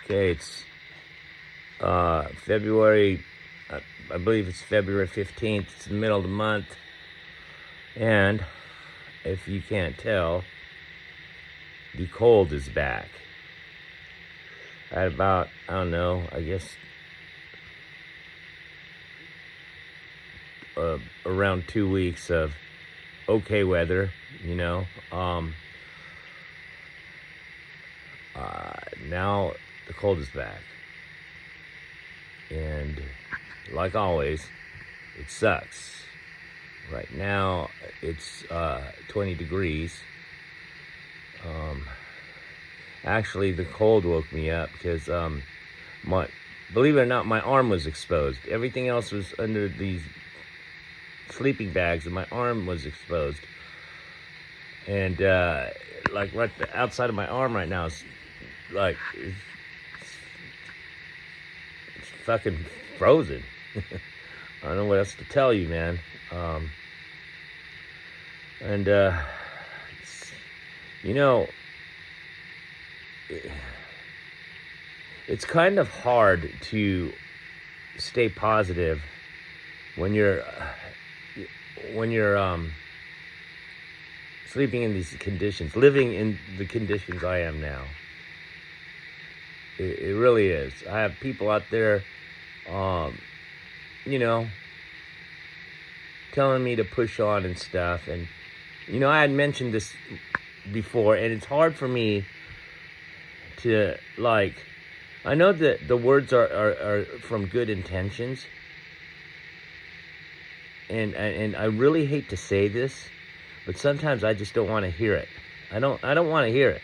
Okay, it's February, I believe it's February 15th. It's the middle of the month. And if you can't tell, the cold is back. I had about, I don't know, I guess around 2 weeks of okay weather, you know. Now the cold is back. And like always, it sucks. Right now it's 20 degrees. Actually, the cold woke me up because believe it or not, my arm was exposed. Everything else was under these sleeping bags, and my arm was exposed. And like right outside of my arm right now is like it's fucking frozen. I don't know what else to tell you, man. And you know, it's kind of hard to stay positive when you're sleeping in these conditions, living in the conditions I am now. It really is. I have people out there, you know, telling me to push on and stuff. And, you know, I had mentioned this before, and it's hard for me to, like, I know that the words are from good intentions. And I really hate to say this, but sometimes I just don't want to hear it. I don't want to hear it.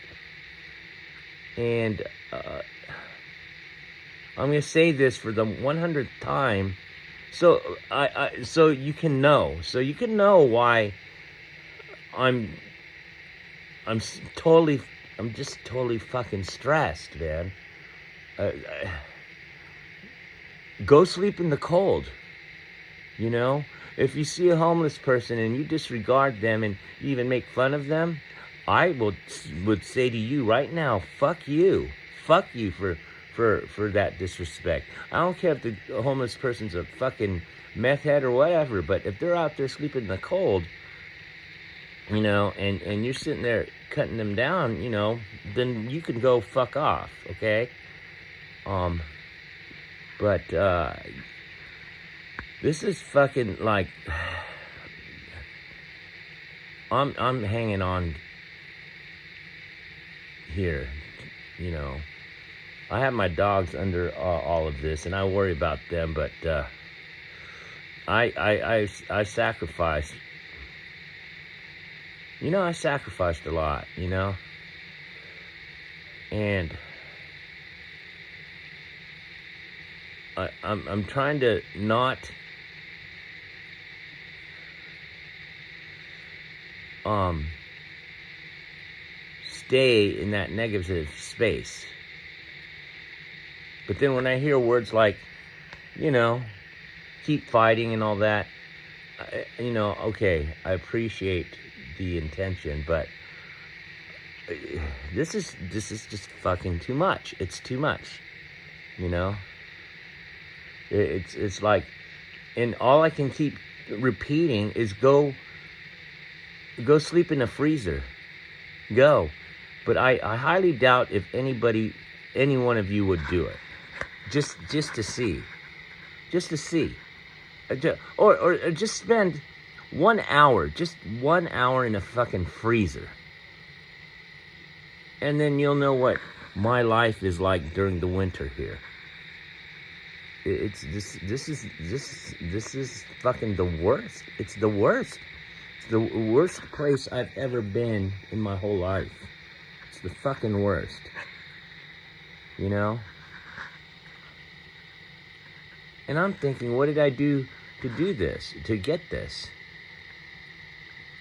And I'm going to say this for the 100th time, so so you can know why I'm just totally fucking stressed, man. Go sleep in the cold. You know, if you see a homeless person and you disregard them and you even make fun of them, I would say to you right now, fuck you for that disrespect. I don't care if the homeless person's a fucking meth head or whatever, but if they're out there sleeping in the cold, you know, and you're sitting there cutting them down, you know, then you can go fuck off, okay? But this is fucking like, I'm hanging on here, you know. I have my dogs under all of this, and I worry about them, but I sacrificed. You know, I sacrificed a lot, you know, and I'm trying to not stay in that negative space. But then when I hear words like, you know, keep fighting and all that, you know, okay, I appreciate the intention, but this is just fucking too much. It's too much, you know. It's like, and all I can keep repeating is go sleep in a freezer. Go. But I highly doubt if any one of you would do it. Just to see. Just to see. Or just spend 1 hour, just 1 hour in a fucking freezer. And then you'll know what my life is like during the winter here. This is fucking the worst. It's the worst. It's the worst place I've ever been in my whole life. It's the fucking worst. You know? And I'm thinking, what did I do to do this, to get this?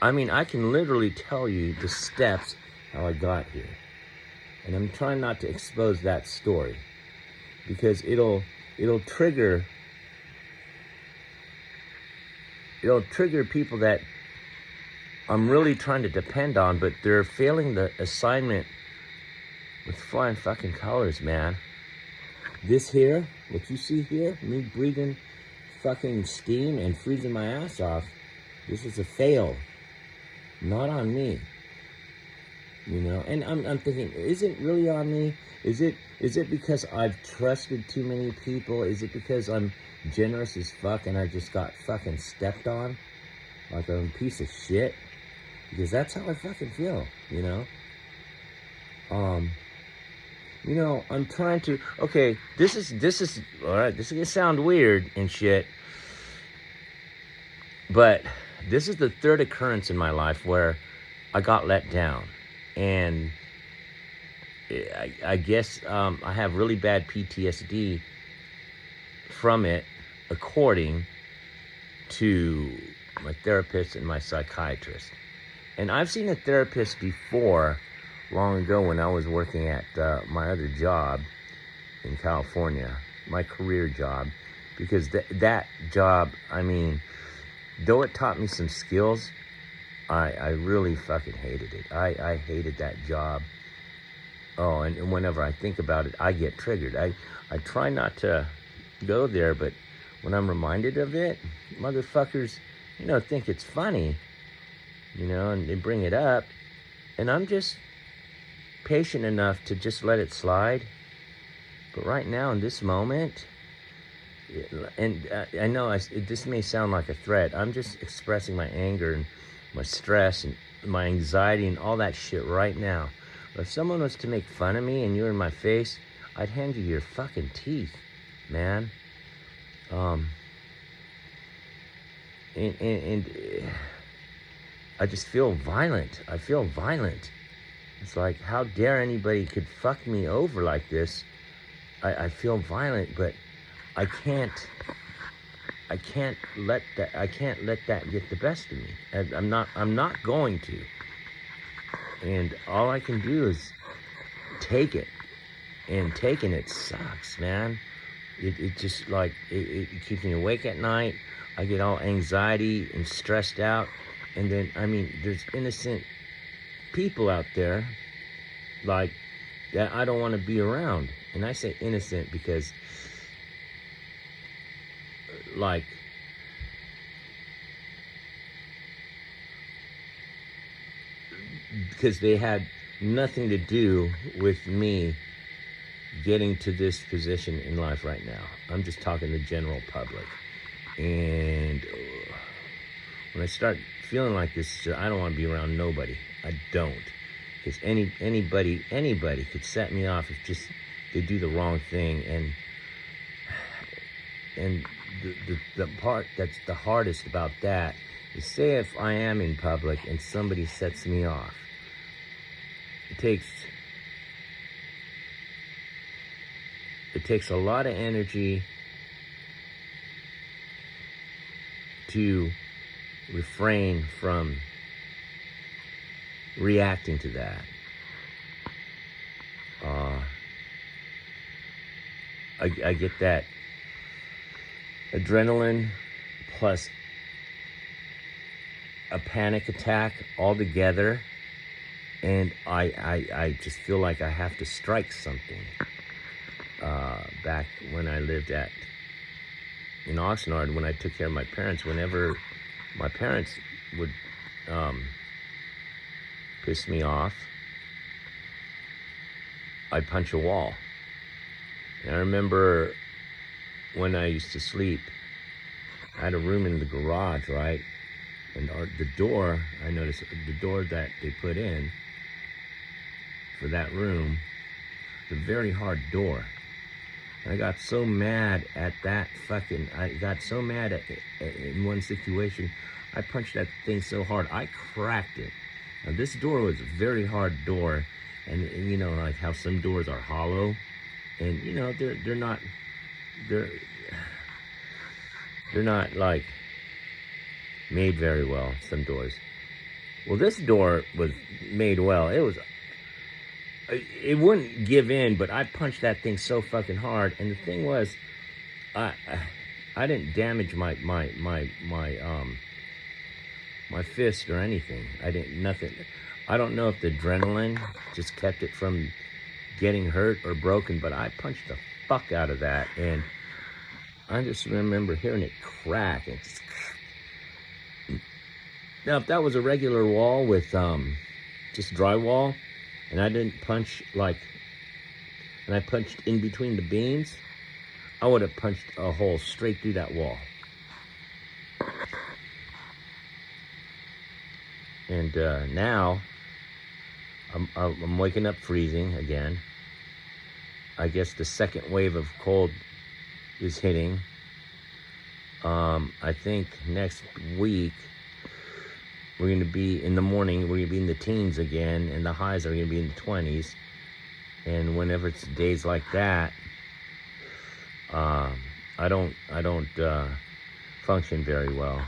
I mean, I can literally tell you the steps how I got here. And I'm trying not to expose that story, because it'll trigger people that I'm really trying to depend on, but they're failing the assignment with flying fucking colors, man. This here, what you see here, me breathing fucking steam and freezing my ass off, this is a fail. Not on me. You know, and I'm thinking, is it really on me? Is it because I've trusted too many people? Is it because I'm generous as fuck and I just got fucking stepped on like I'm a piece of shit? Because that's how I fucking feel, you know? You know, I'm trying to, okay, this is, all right, this is gonna sound weird and shit, but this is the third occurrence in my life where I got let down. And I guess I have really bad PTSD from it, according to my therapist and my psychiatrist. And I've seen a therapist before, long ago when I was working at my other job in California, my career job, because that job, I mean, though it taught me some skills, I really fucking hated it. I hated that job. Oh, and whenever I think about it, I get triggered. I try not to go there, but when I'm reminded of it, motherfuckers, you know, think it's funny, you know, and they bring it up, and I'm just patient enough to just let it slide. But right now, in this moment, and I know this may sound like a threat, I'm just expressing my anger and my stress and my anxiety and all that shit right now. But if someone was to make fun of me and you were in my face, I'd hand you your fucking teeth, man. And I just feel violent. I feel violent. It's like, how dare anybody could fuck me over like this? I feel violent, but I can't let that get the best of me. I'm not going to. And all I can do is take it. And taking it sucks, man. It just like, it keeps me awake at night. I get all anxiety and stressed out. And then, I mean, there's innocent people out there like that I don't want to be around. And I say innocent because, like, because they had nothing to do with me getting to this position in life right now. I'm just talking the general public. And when I start feeling like this, I don't want to be around nobody. I don't. Because anybody could set me off if just they do the wrong thing. And the part that's the hardest about that is, say if I am in public and somebody sets me off, it takes a lot of energy to refrain from reacting to that. I get that adrenaline plus a panic attack all together, and I just feel like I have to strike something. Back when I lived in Oxnard, when I took care of my parents, whenever my parents would piss me off, I'd punch a wall. And I remember when I used to sleep, I had a room in the garage, right? And the door, I noticed the door that they put in for that room, the very hard door. I got so mad at that in one situation, I punched that thing so hard, I cracked it. Now this door was a very hard door, and you know, like how some doors are hollow, and you know, they're not like made very well, some doors. Well, this door was made well. It wouldn't give in, but I punched that thing so fucking hard. And the thing was, I didn't damage my fist or anything. Nothing. I don't know if the adrenaline just kept it from getting hurt or broken, but I punched the fuck out of that. And I just remember hearing it crack. And now, if that was a regular wall with just drywall, and I didn't punch and I punched in between the beams, I would have punched a hole straight through that wall. And now, I'm waking up freezing again. I guess the second wave of cold is hitting. I think next week, we're going to be in the morning, we're going to be in the teens again, and the highs are going to be in the 20s. And whenever it's days like that, I don't function very well.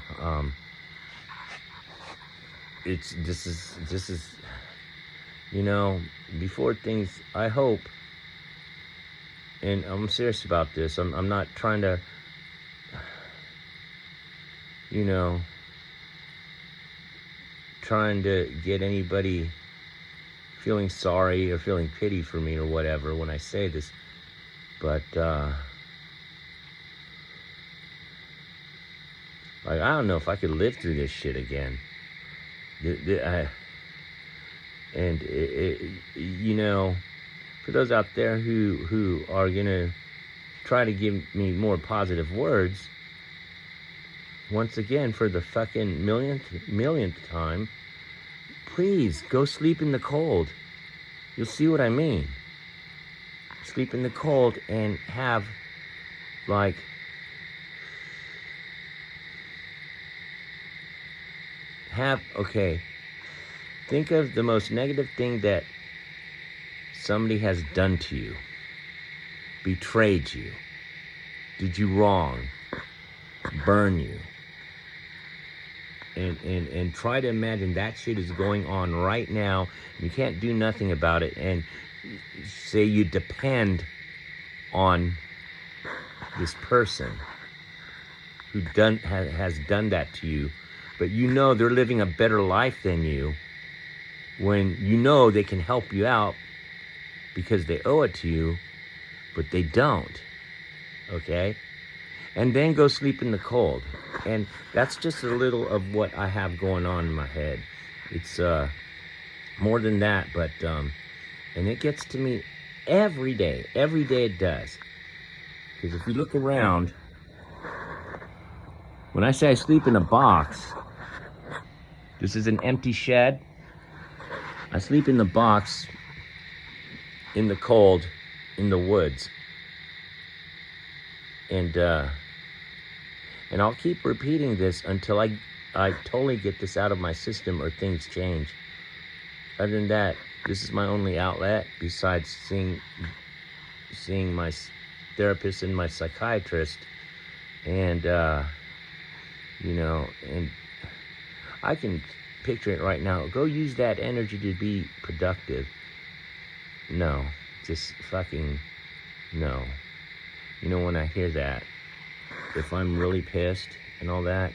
This is, you know, before things, I hope, and I'm serious about this, I'm not trying to, you know, trying to get anybody feeling sorry or feeling pity for me or whatever when I say this, but like, I don't know if I could live through this shit again. You know, for those out there who are gonna try to give me more positive words, once again, for the fucking millionth time, please go sleep in the cold. You'll see what I mean. Sleep in the cold and have, like, okay, think of the most negative thing that somebody has done to you. Betrayed you. Did you wrong. Burn you. And try to imagine that shit is going on right now. You can't do nothing about it. And say you depend on this person who has done that to you, but you know they're living a better life than you, when you know they can help you out because they owe it to you, but they don't. Okay? And then go sleep in the cold. And that's just a little of what I have going on in my head. It's more than that, but and it gets to me every day. Every day it does. Because if you look around, when I say I sleep in a box, this is an empty shed. I sleep in the box in the cold in the woods. And I'll keep repeating this until I totally get this out of my system or things change. Other than that, this is my only outlet besides seeing my therapist and my psychiatrist. And, you know, and I can picture it right now. Go use that energy to be productive. No, just fucking no. You know, when I hear that, if I'm really pissed and all that,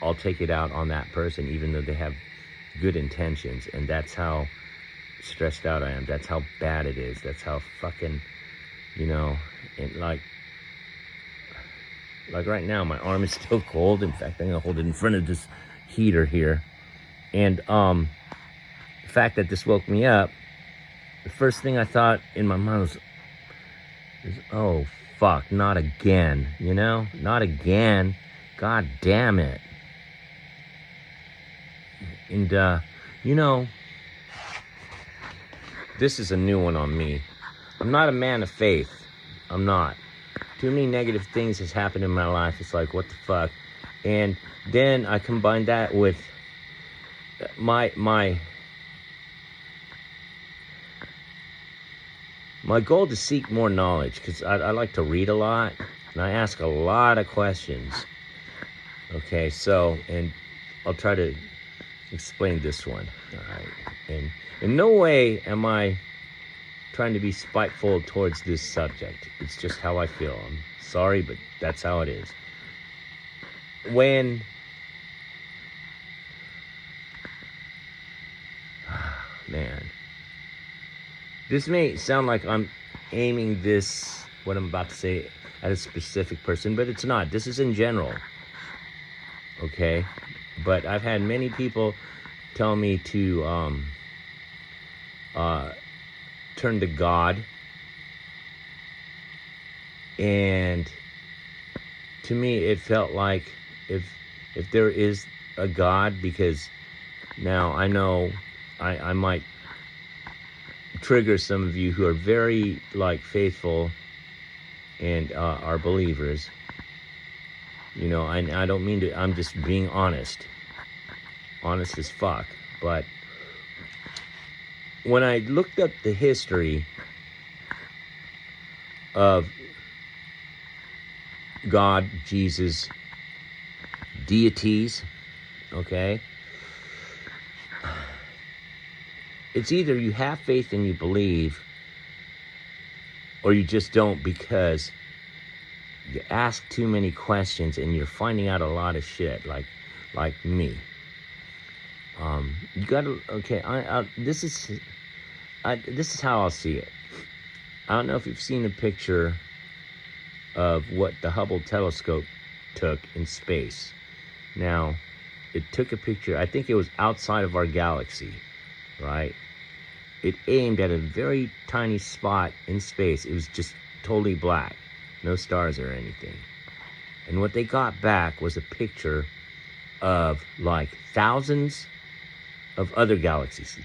I'll take it out on that person, even though they have good intentions. And that's how stressed out I am. That's how bad it is. That's how fucking, you know, and like right now, my arm is still cold. In fact, I'm gonna hold it in front of this heater here. And the fact that this woke me up, the first thing I thought in my mind was, oh, fuck, not again, you know? Not again. God damn it. And, you know, this is a new one on me. I'm not a man of faith. I'm not. Too many negative things has happened in my life. It's like, what the fuck? And then I combine that with my goal to seek more knowledge, because I like to read a lot, and I ask a lot of questions. Okay, so, and I'll try to explain this one. All right, and in no way am I trying to be spiteful towards this subject. It's just how I feel. I'm sorry, but that's how it is. When man, this may sound like I'm aiming this, what I'm about to say, at a specific person, but it's not. This is in general, okay? But I've had many people tell me to turn to God, and to me it felt like if there is a God, because now I know I might trigger some of you who are very like faithful and are believers, you know. I don't mean to, I'm just being honest as fuck. But when I looked up the history of God, Jesus, deities, okay, it's either you have faith and you believe, or you just don't, because you ask too many questions and you're finding out a lot of shit, like me. You gotta, okay, this is how I'll see it. I don't know if you've seen a picture of what the Hubble telescope took in space. Now, it took a picture, I think it was outside of our galaxy, right? It aimed at a very tiny spot in space. It was just totally black, no stars or anything. And what they got back was a picture of like thousands of other galaxies in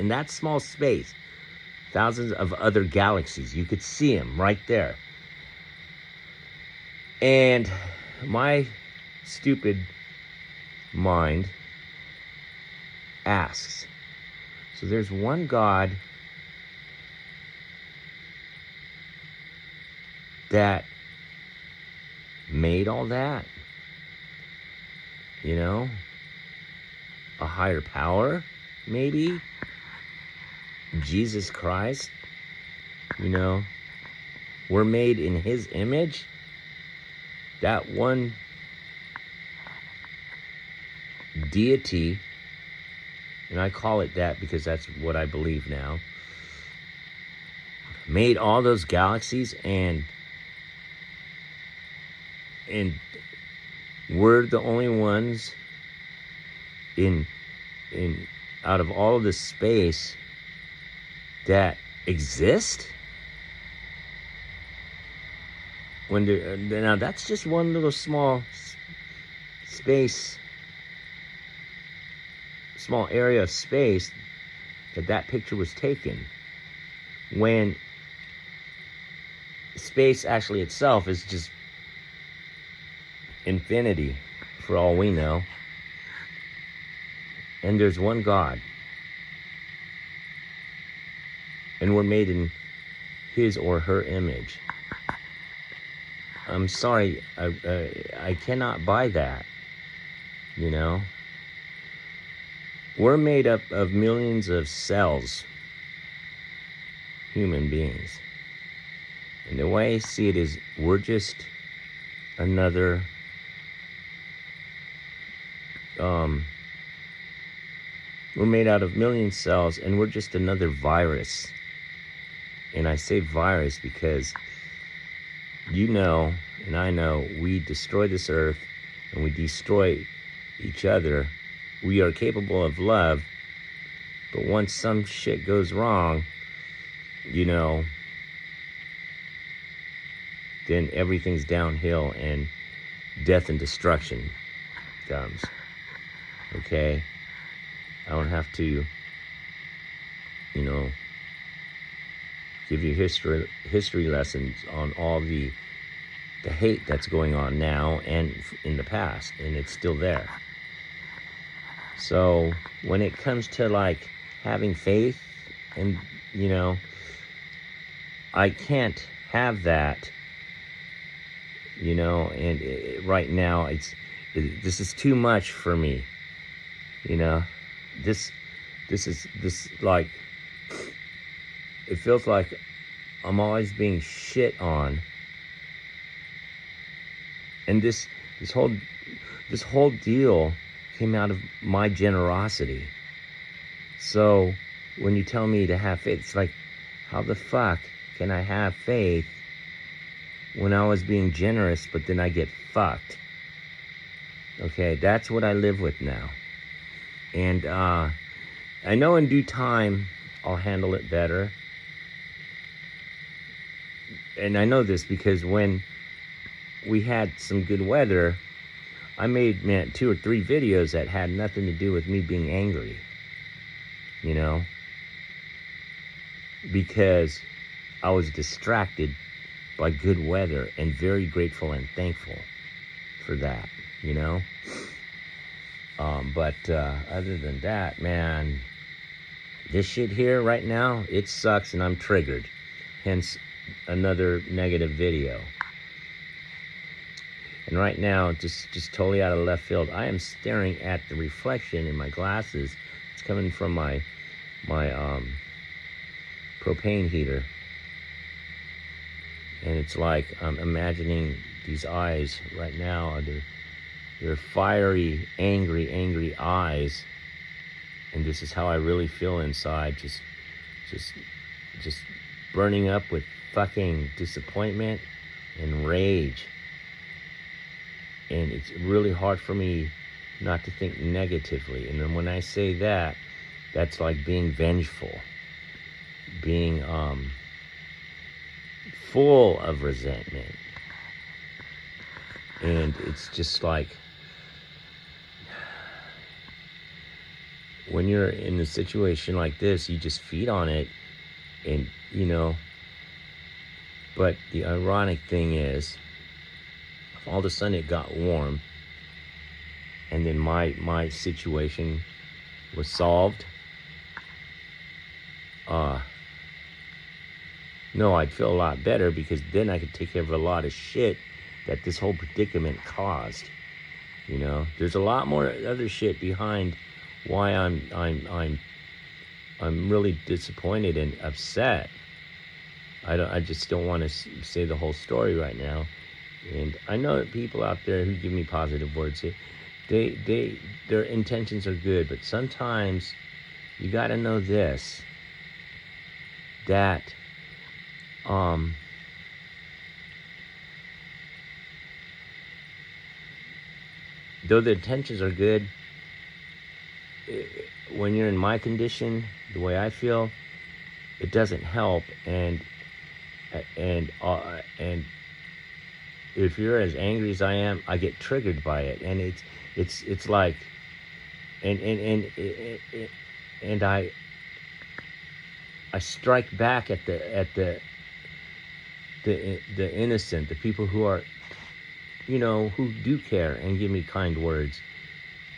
that small space. Thousands of other galaxies. You could see them right there. And my stupid mind asks, so there's one God that made all that, you know? A higher power, maybe? Jesus Christ, you know? We're made in his image. That one deity, and I call it that because that's what I believe now, made all those galaxies, and we're the only ones in out of all of this space that exist. Now that's just one little small area of space that picture was taken, when space actually itself is just infinity for all we know. And there's one God, and we're made in his or her image. I'm sorry, I cannot buy that, you know? We're made up of millions of cells, human beings. And the way I see it is, we're just another we're made out of million cells, and we're just another virus. And I say virus because you know, and I know, we destroy this earth and we destroy each other. We are capable of love, but once some shit goes wrong, you know, then everything's downhill and death and destruction comes. Okay? I don't have to, you know, give you history lessons on all the hate that's going on now and in the past, and it's still there. So when it comes to like having faith, and you know, I can't have that, you know, and right now this is too much for me, you know. This like, it feels like I'm always being shit on, and this whole deal came out of my generosity. So when you tell me to have faith, it's like, How the fuck can I have faith when I was being generous, but then I get fucked? Okay, that's what I live with now. And I know in due time I'll handle it better. And I know this because when we had some good weather, I made 2 or 3 videos that had nothing to do with me being angry. You know? Because I was distracted by good weather and very grateful and thankful for that, you know? But other than that, man, this shit here right now, it sucks and I'm triggered. Hence, another negative video. And right now, just totally out of left field, I am staring at the reflection in my glasses. It's coming from my propane heater. And it's like I'm imagining these eyes right now. They're fiery, angry eyes. And this is how I really feel inside. Just burning up with fucking disappointment and rage. And it's really hard for me not to think negatively. And then when I say that, that's like being vengeful, being full of resentment. And it's just like, when you're in a situation like this, you just feed on it, and you know. But the ironic thing is, all of a sudden it got warm, and then my situation was solved. No, I'd feel a lot better, because then I could take care of a lot of shit that this whole predicament caused. You know, there's a lot more other shit behind why I'm really disappointed and upset. I just don't want to say the whole story right now. And I know that people out there who give me positive words, their intentions are good, but sometimes you got to know this, that though the intentions are good, when you're in my condition, the way I feel, it doesn't help. And if you're as angry as I am, I get triggered by it, and it's like, and I strike back at the innocent, the people who are, you know, who do care and give me kind words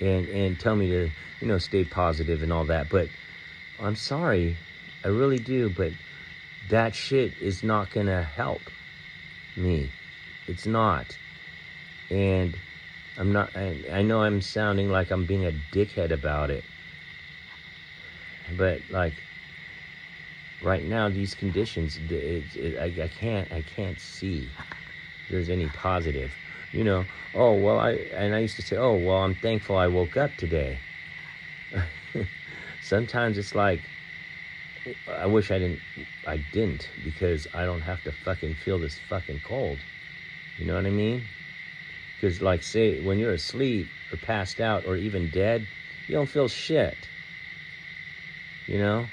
and tell me to, you know, stay positive and all that. But I'm sorry, I really do, but that shit is not gonna help me. It's not. And I'm not, I know I'm sounding like I'm being a dickhead about it, but like right now, these conditions, I can't see there's any positive. You know, oh, well, I used to say, oh, well, I'm thankful I woke up today. Sometimes it's like, I wish I didn't, because I don't have to fucking feel this fucking cold. You know what I mean? Because, like, say, when you're asleep or passed out or even dead, you don't feel shit. You know?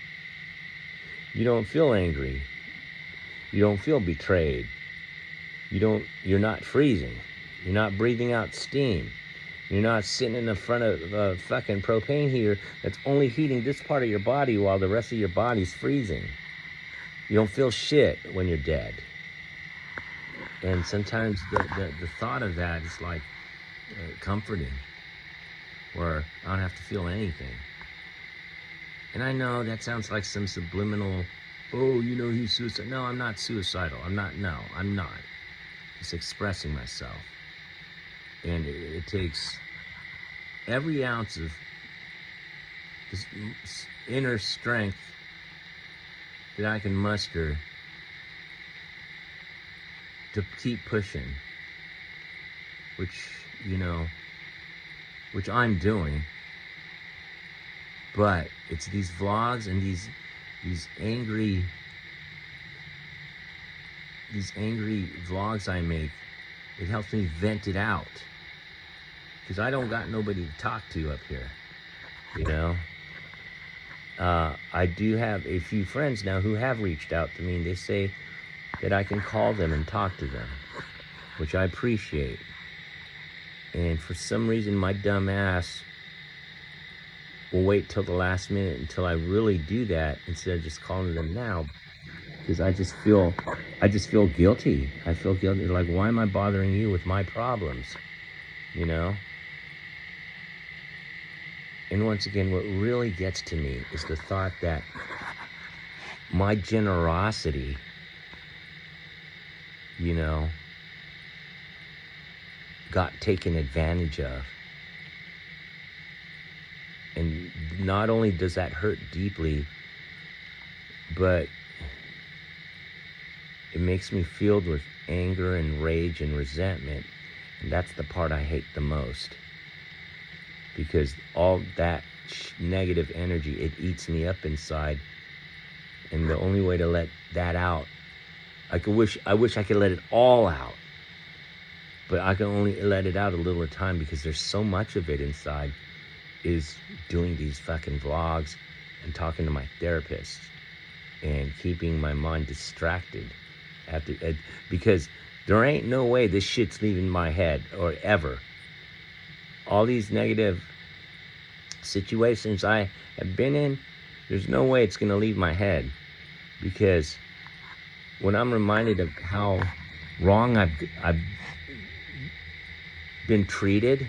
You don't feel angry. You don't feel betrayed. You're not freezing. You're not breathing out steam. You're not sitting in the front of a fucking propane heater that's only heating this part of your body while the rest of your body's freezing. You don't feel shit when you're dead. And sometimes the thought of that is like comforting, where I don't have to feel anything. And I know that sounds like some subliminal, oh, you know, he's suicidal. No, I'm not suicidal. I'm not. Just expressing myself. And it takes every ounce of this inner strength that I can muster to keep pushing, which I'm doing. But it's these vlogs and these angry these angry vlogs I make, it helps me vent it out. Because I don't got nobody to talk to up here, you know? I do have a few friends now who have reached out to me, and they say that I can call them and talk to them, which I appreciate. And for some reason, my dumb ass will wait till the last minute until I really do that instead of just calling them now, because I just feel guilty. I feel guilty. Like, why am I bothering you with my problems? You know? And once again, what really gets to me is the thought that my generosity, you know, got taken advantage of. And not only does that hurt deeply, but it makes me filled with anger and rage and resentment. And that's the part I hate the most. Because all that negative energy, it eats me up inside. And the only way to let that out, I wish I could let it all out. But I can only let it out a little at a time, because there's so much of it inside, is doing these fucking vlogs and talking to my therapist and keeping my mind distracted because there ain't no way this shit's leaving my head, or ever. All these negative situations I have been in, there's no way it's gonna leave my head, because when I'm reminded of how wrong I've been treated,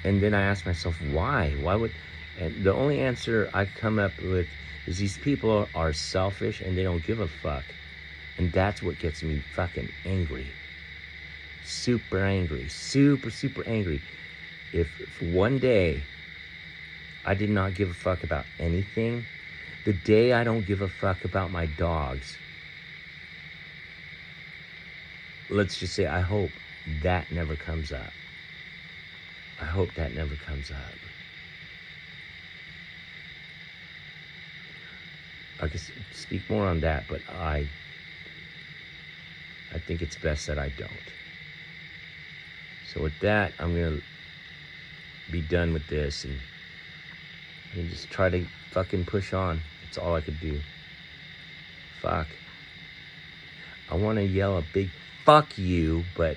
and then I ask myself, why would, and the only answer I come up with is these people are selfish and they don't give a fuck. And that's what gets me fucking angry. Super angry. Super angry. If one day I did not give a fuck about anything, the day I don't give a fuck about my dogs, let's just say, I hope that never comes up. I hope that never comes up. I could speak more on that, but I think it's best that I don't. So with that, I'm gonna be done with this and just try to fucking push on. That's all I could do. Fuck. I want to yell a big fuck you, but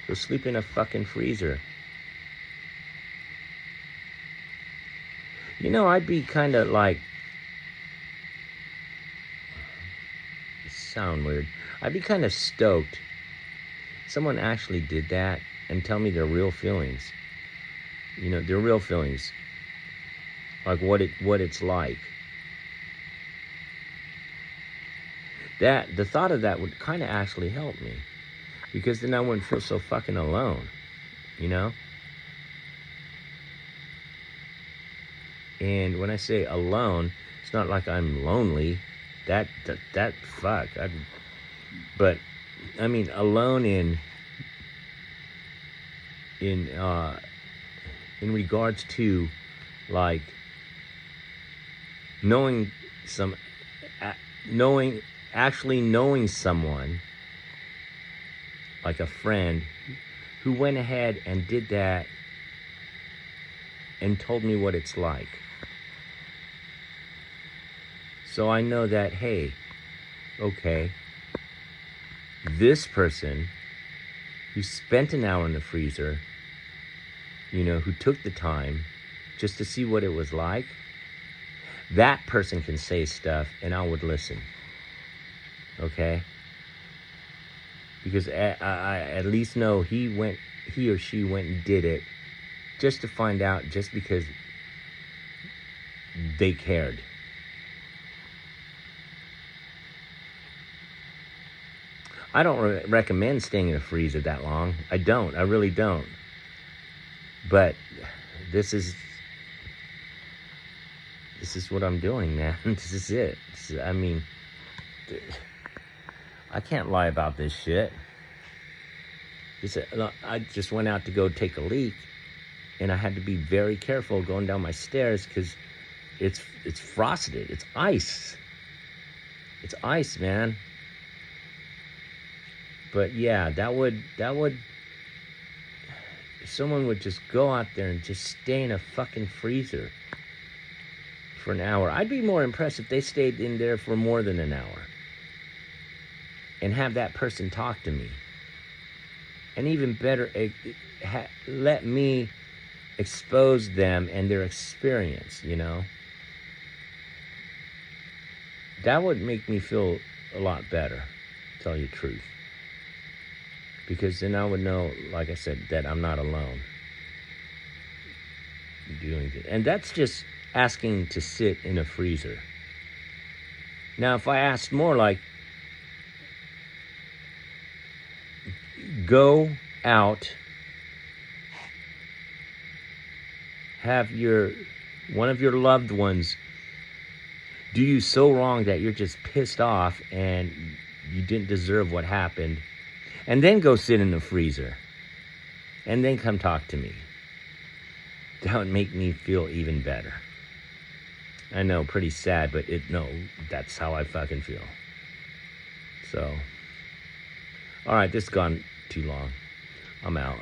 go sleep in a fucking freezer. You know, I'd be kind of like, sound weird, I'd be kind of stoked someone actually did that and tell me their real feelings. You know, their real feelings. Like what it's like. The thought of that would kind of actually help me. Because then I wouldn't feel so fucking alone, you know? And when I say alone, it's not like I'm lonely. That fuck. But I mean alone in regards to like knowing someone, like a friend, who went ahead and did that and told me what it's like. So I know that, hey, okay, this person who spent an hour in the freezer, you know, who took the time just to see what it was like, that person can say stuff and I would listen. Okay? Because I at least know he or she went and did it just to find out, just because they cared. I don't recommend staying in a freezer that long. I don't. I really don't. But this is what I'm doing, man. This is it. I mean, I can't lie about this shit. I just went out to go take a leak, and I had to be very careful going down my stairs because it's frosted. It's ice. It's ice, man. But yeah, that would if someone would just go out there and just stay in a fucking freezer for an hour. I'd be more impressed if they stayed in there for more than an hour and have that person talk to me. And even better, let me expose them and their experience, you know? That would make me feel a lot better, to tell you the truth. Because then I would know, like I said, that I'm not alone doing it. And that's just asking to sit in a freezer. Now, if I asked more, like, go out, have one of your loved ones do you so wrong that you're just pissed off and you didn't deserve what happened, and then go sit in the freezer and then come talk to me. That would make me feel even better. I know, pretty sad, but that's how I fucking feel. So, all right, this has gone too long. I'm out.